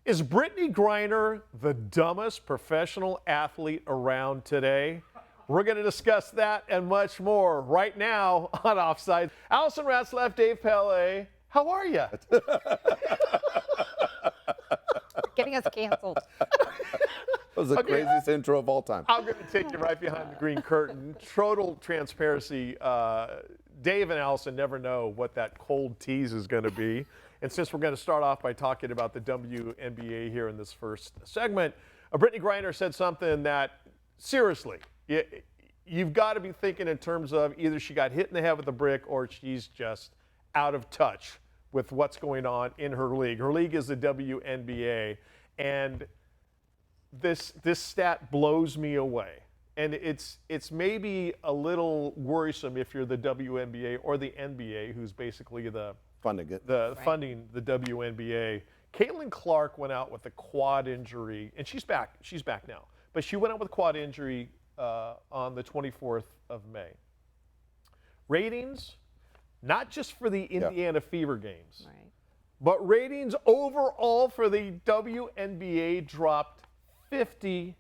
Is Brittany Griner the dumbest professional athlete around today? We're going to discuss that and much more right now on Offside. Allison Ratzlaff, Dave Pele, how are you? Getting us canceled. That was the craziest intro of all time. I'm going to take you right behind the green curtain. Total transparency. Dave and Allison never know what that cold tease is going to be. And since we're going to start off by talking about the WNBA here in this first segment, Brittany Griner said something that, seriously, you've got to be thinking in terms of either she got hit in the head with a brick or she's just out of touch with what's going on in her league. Her league is the WNBA, and this stat blows me away. And it's maybe a little worrisome if you're the WNBA or the NBA, who's basically funding the WNBA. Caitlin Clark went out with a quad injury, and she's back. She's back now. But she went out with a quad injury on the 24th of May. Ratings, not just for the Indiana Fever games, but ratings overall for the WNBA dropped 50%.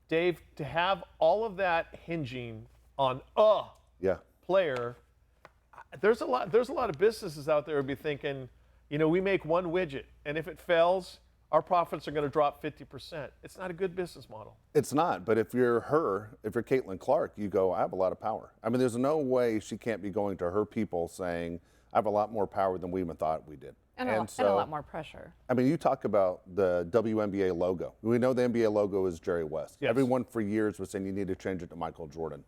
Dave, to have all of that hinging on a player, there's a lot of businesses out there who would be thinking, we make one widget, and if it fails, our profits are going to drop 50%. It's not a good business model. It's not, but if you're Caitlin Clark, you go, I have a lot of power. I mean, there's no way she can't be going to her people saying, I have a lot more power than we even thought we did. And a lot more pressure. I mean, you talk about the WNBA logo. We know the NBA logo is Jerry West. Yes. Everyone for years was saying you need to change it to Michael Jordan.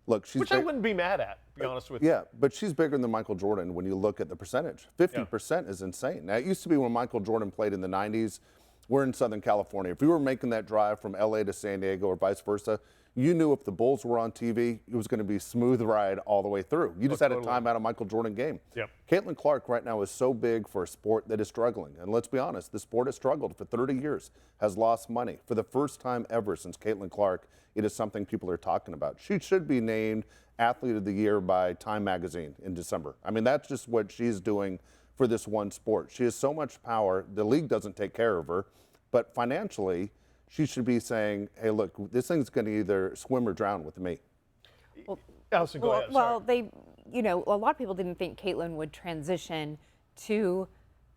Look, Which I wouldn't be mad at, to be honest with you. Yeah, but she's bigger than Michael Jordan when you look at the percentage. 50% is insane. Now, it used to be when Michael Jordan played in the 90s, we're in Southern California. If you were making that drive from LA to San Diego or vice versa, you knew if the Bulls were on TV, it was going to be a smooth ride all the way through. You just had a time out of Michael Jordan game. Yep. Caitlin Clark right now is so big for a sport that is struggling. And let's be honest, the sport has struggled for 30 years, has lost money. For the first time ever since Caitlin Clark, it is something people are talking about. She should be named Athlete of the Year by Time Magazine in December. I mean, that's just what she's doing for this one sport. She has so much power. The league doesn't take care of her, but financially, she should be saying, hey, look, this thing's going to either swim or drown with me. Well, Allison, go ahead. Well, a lot of people didn't think Caitlin would transition to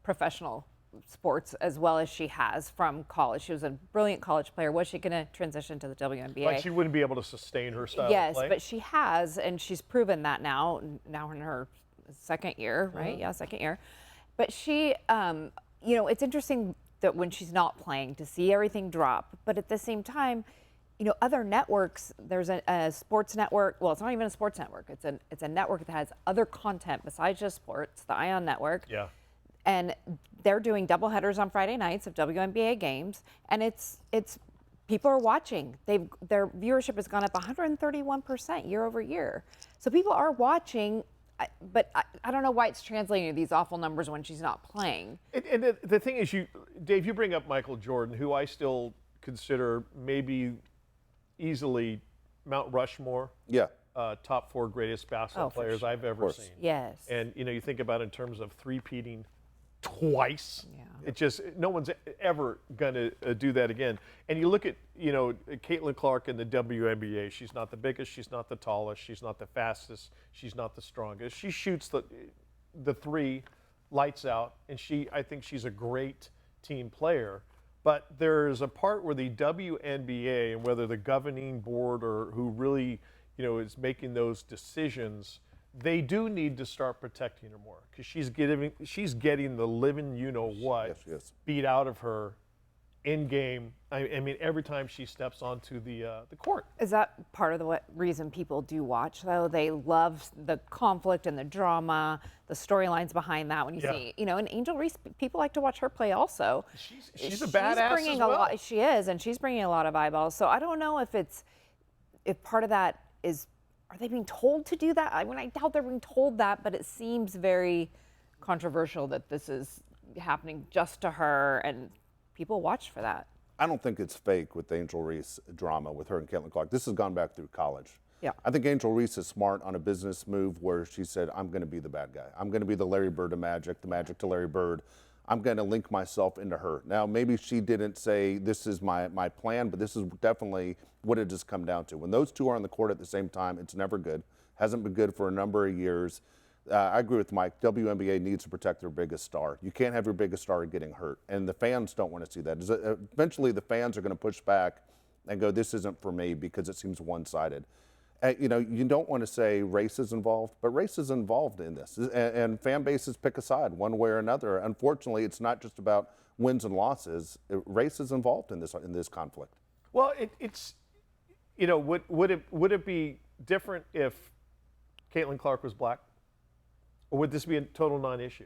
professional sports as well as she has from college. She was a brilliant college player. Was she going to transition to the WNBA? Like she wouldn't be able to sustain her style Yes, of play? but she has, and she's proven that now in her second year, right? Yeah, second year. But she, it's interesting that when she's not playing to see everything drop, but at the same time, other networks, there's a sports network. Well, it's not even a sports network. It's a network that has other content besides just sports, the Ion Network. Yeah. And they're doing doubleheaders on Friday nights of WNBA games, and it's people are watching. Their viewership has gone up 131% year over year. So people are watching. But I don't know why it's translating to these awful numbers when she's not playing. And the thing is, Dave, you bring up Michael Jordan, who I still consider maybe easily Mount Rushmore. Yeah. Top 4 greatest basketball players I've ever seen. Yes. And you think about it in terms of three-peating twice. Yeah. It just, no one's ever going to do that again. And you look at, Caitlin Clark in the WNBA. She's not the biggest, she's not the tallest, she's not the fastest, she's not the strongest. She shoots the three lights out, and I think she's a great team player. But there's a part where the WNBA, and whether the governing board or who really, is making those decisions, they do need to start protecting her more, because she's getting the living Yes. beat out of her in game. I mean, every time she steps onto the court. Is that part of the reason people do watch, though? They love the conflict and the drama, the storylines behind that. When you see, and Angel Reese, people like to watch her play also. She's a badass bringing as well. She is, and she's bringing a lot of eyeballs. So I don't know if part of that is, are they being told to do that? I doubt they're being told that, but it seems very controversial that this is happening just to her, and people watch for that. I don't think it's fake with the Angel Reese drama with her and Caitlin Clark. This has gone back through college. Yeah. I think Angel Reese is smart on a business move where she said, I'm going to be the bad guy. I'm going to be the Larry Bird of Magic, the Magic to Larry Bird. I'm going to link myself into her. Now, maybe she didn't say this is my plan, but this is definitely what it has come down to. When those two are on the court at the same time, it's never good. Hasn't been good for a number of years. I agree with Mike. WNBA needs to protect their biggest star. You can't have your biggest star getting hurt, and the fans don't want to see that. Eventually, the fans are going to push back and go, this isn't for me, because it seems one-sided. You know, you don't want to say race is involved, but race is involved in this, and fan bases pick a side one way or another. Unfortunately, it's not just about wins and losses. Race is involved in this conflict. Well, it's, you know, would it be different if Caitlin Clark was black, or would this be a total non-issue?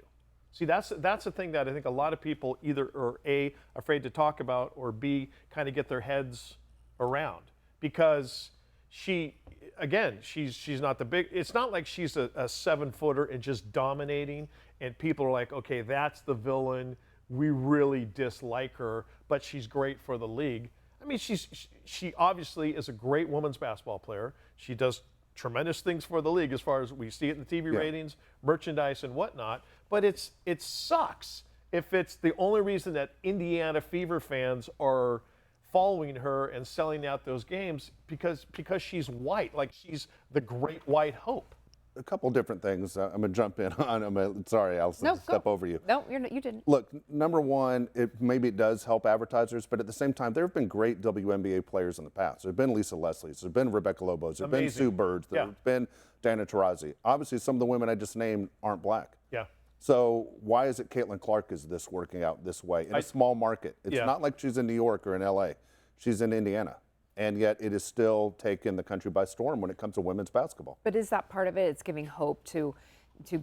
See, that's the thing that I think a lot of people either are A, afraid to talk about, or B, kind of get their heads around, because she's not the big, it's not like she's a 7-footer and just dominating and people are like, okay, that's the villain, we really dislike her, but she's great for the league. I mean, she obviously is a great women's basketball player. She does tremendous things for the league as far as we see it in the TV ratings, merchandise and whatnot, but it sucks if it's the only reason that Indiana Fever fans are following her and selling out those games because she's white, like she's the great white hope. A couple different things. I'm going to jump in on. Sorry, Allison, No, to step over you. No, you didn't. Look, number one, maybe it does help advertisers, but at the same time, there have been great WNBA players in the past. There have been Lisa Leslie, there's been Rebecca Lobos, there have been Sue Bird, there have been Diana Taurasi. Obviously, some of the women I just named aren't black. Yeah. So why is it Caitlin Clark is this working out this way in a small market? It's not like she's in New York or in LA. She's in Indiana. And yet it is still taken the country by storm when it comes to women's basketball. But is that part of it? It's giving hope to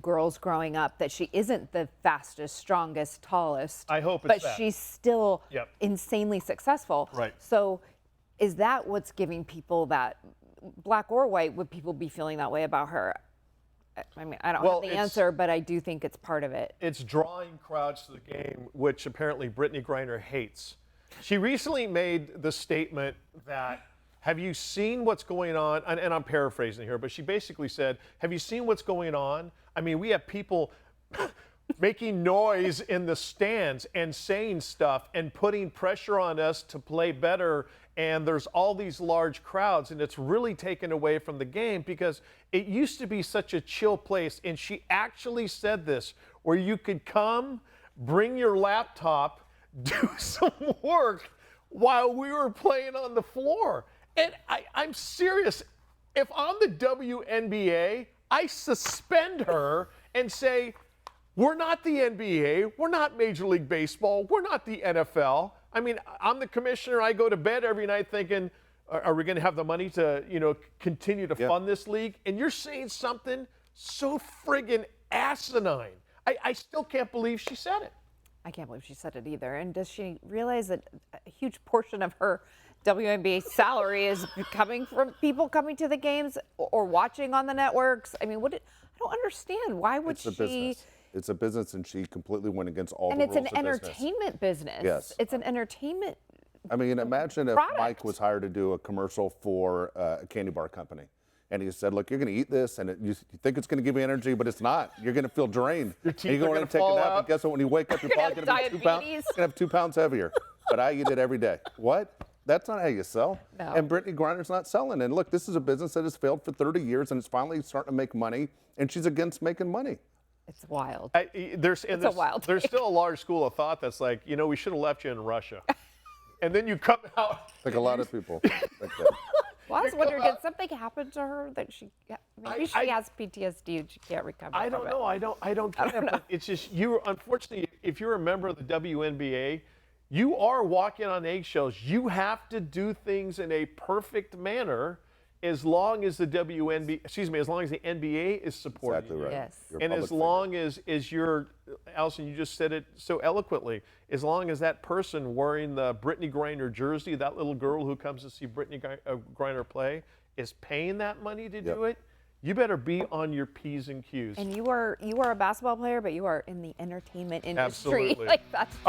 girls growing up that she isn't the fastest, strongest, tallest. I hope it's but that. she's still insanely successful. Right. So is that what's giving people that, black or white, would people be feeling that way about her? I mean, I don't have the answer, but I do think it's part of it. It's drawing crowds to the game, which apparently Brittany Griner hates. She recently made the statement that, have you seen what's going on? And I'm paraphrasing here, but she basically said, have you seen what's going on? I mean, we have people making noise in the stands and saying stuff and putting pressure on us to play better. And there's all these large crowds, and it's really taken away from the game because it used to be such a chill place. And she actually said this, where you could come, bring your laptop, do some work while we were playing on the floor. And I'm serious. If I'm the WNBA, I suspend her and say, we're not the NBA, we're not Major League Baseball, we're not the NFL. I mean, I'm the commissioner. I go to bed every night thinking, are we going to have the money to, continue to fund this league? And you're saying something so friggin' asinine. I still can't believe she said it. I can't believe she said it either. And does she realize that a huge portion of her WNBA salary is coming from people coming to the games or watching on the networks? I mean, I don't understand. Why would she? Business. It's a business, and she completely went against all the rules of business. And it's an entertainment business. Yes. It's an entertainment I mean, imagine if product. Mike was hired to do a commercial for a candy bar company. And he said, look, you're going to eat this, and you think it's going to give you energy, but it's not. You're going to feel drained. Your teeth and you're are going gonna to take a fall nap, out. and guess what? When you wake up, you're probably going to be 2 pounds. You're going to have 2 pounds heavier. But I eat it every day. What? That's not how you sell. No. And Brittany Griner's not selling. And look, this is a business that has failed for 30 years, and it's finally starting to make money, and she's against making money. It's wild. There's a wild There's take. still a large school of thought that's like, we should have left you in Russia. And then you come out. Like a lot of people. Like that. Well, I was wondering, did something happen to her that maybe she has PTSD and she can't recover I from don't it? know. I don't get it. But it's just unfortunately, if you're a member of the WNBA, you are walking on eggshells. You have to do things in a perfect manner as long as the as long as the NBA is supporting Exactly you. right. Yes. You're a And public as figure. long as you're, Allison, you just said it so eloquently, as long as that person wearing the Brittany Griner jersey, that little girl who comes to see Brittany Griner play, is paying that money to do it, you better be on your P's and Q's. And you are a basketball player, but you are in the entertainment industry. Absolutely. Like that's